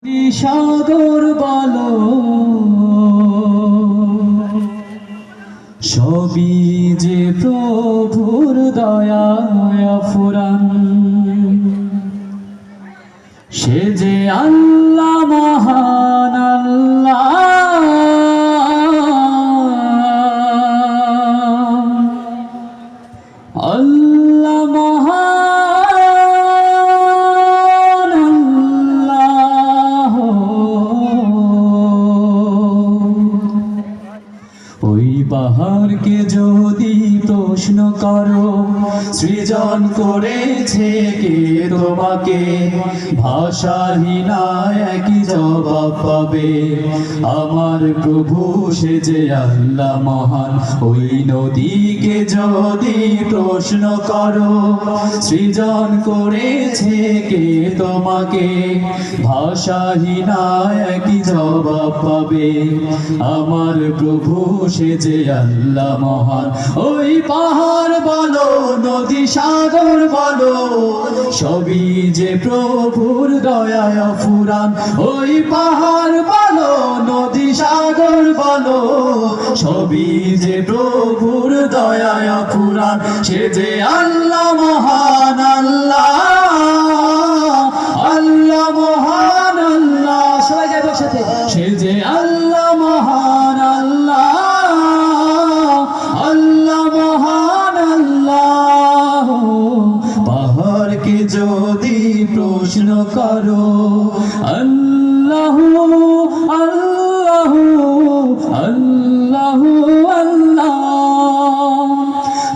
সাগর বলো সবই যে প্রভুর দয়ায় ফুরান। সে যে আল্লাহ মহান আল্লাহ, আল্লাহ মহান আল্লাহ। ওই পাহাড়কে যদি প্রশ্ন করো সৃজন করেছে কে তোমাকে, ভাষাহীনা একই জবাব পাবে, আমার প্রভু সে যে আল্লাহ মহান। ওই নদীকে যদি প্রশ্ন করো সৃজন করেছে কে তোমাকে, ভাষাহীনা একই জবাব পাবে, আমার প্রভু সে যে আল্লাহ মহান। ওই পাহাড় বলো নদী সাগর বলো সবই যে প্রভুর দয়ায় ফুরান। ওই পাহাড় বলো নদী সাগর বলো সবই যে প্রভুর দয়ায় ফুরান। সে যে আল্লাহ মহান আল্লাহ, আল্লাহ মহান আল্লাহ। সবাই যাবে সাথে, সে যে আল্লাহ মহান আল্লাহ, আল্লাহ মহান আল্লাহ। পাহাড়কে যদি প্রশ্ন করো আল্লাহ আল্লাহ আল্লাহ আল্লাহ,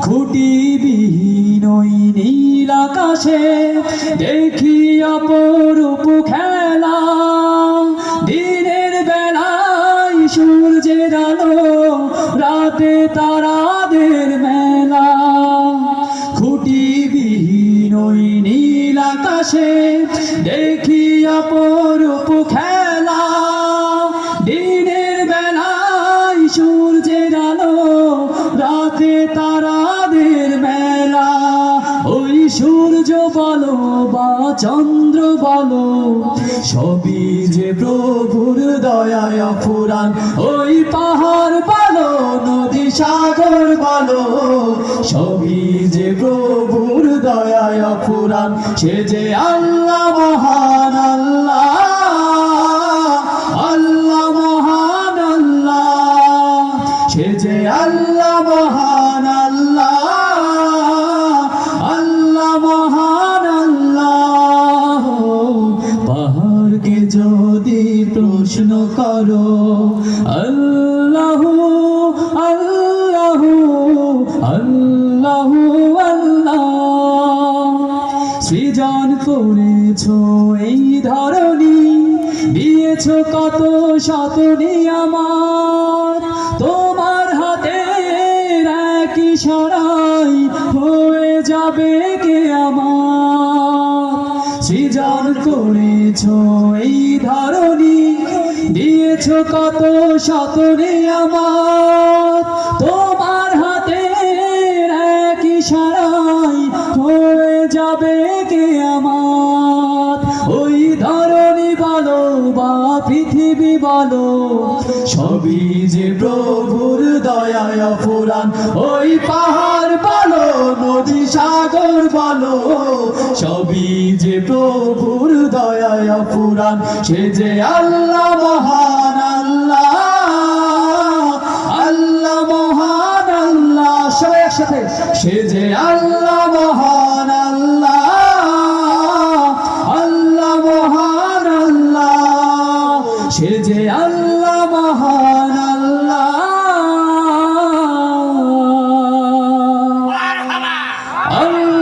খুঁটিবিহীন ওই নীল আকাশে দেখি অপরূপ খেলা, দিনের বেলায় সূর্যের আলো রাতে তারাদের মেলা। খুঁটিবিহীন ওই নীল আকাশে দেখি অপরূপ খেলা, দিনের বেলায় সূর্যের আলো রাতে তারাদের মেলা। ওই সূর্য বলো বা চন্দ্র বলো সবই যে প্রভুর দয়ায় ফুরান। ওই পাহাড় বলো নদী সাগর বলো সবই যে প্রভুর দয়ায় ফুরান। সে যে আল্লাহ মহান আল্লাহ, আল্লাহ মহান আল্লাহ। সে যে আল্লাহ মহান আল্লাহ, আল্লাহ মহান আল্লাহ। পাহাড়কে যদি প্রশ্ন করো আল্লাহ আল্লাহ আল্লাহ আল্লাহ, সৃজন করেছো এই ধরনী, দিয়েছো কত শত নিয়ামত, তোমার হাতের এক ইশারায় হয়ে যাবে কিয়ামত। সৃজন করেছো এই ধরনী, দিয়েছো কত শত নিয়ামত, তোমার হাতের এক ইশারায় হয়ে যাবে কিয়ামত। ওই ধরনী বলো বা পৃথিবী বলো সবই যে প্রভুর দয়ায় ফুরান। ওই পাহাড় বলো নদী সাগর বলো সবই যে প্রভুর দয়ায় ফুরান। সে যে আল্লাহ মহান আল্লাহ, আল্লাহ মহান আল্লাহ। সবাই একসাথে, সে যে আল্লাহ মহান আল্লাহ, আল্লাহ মহান আল্লাহ। সে যে আল্লাহ মহান আল্লাহ, আল্লাহ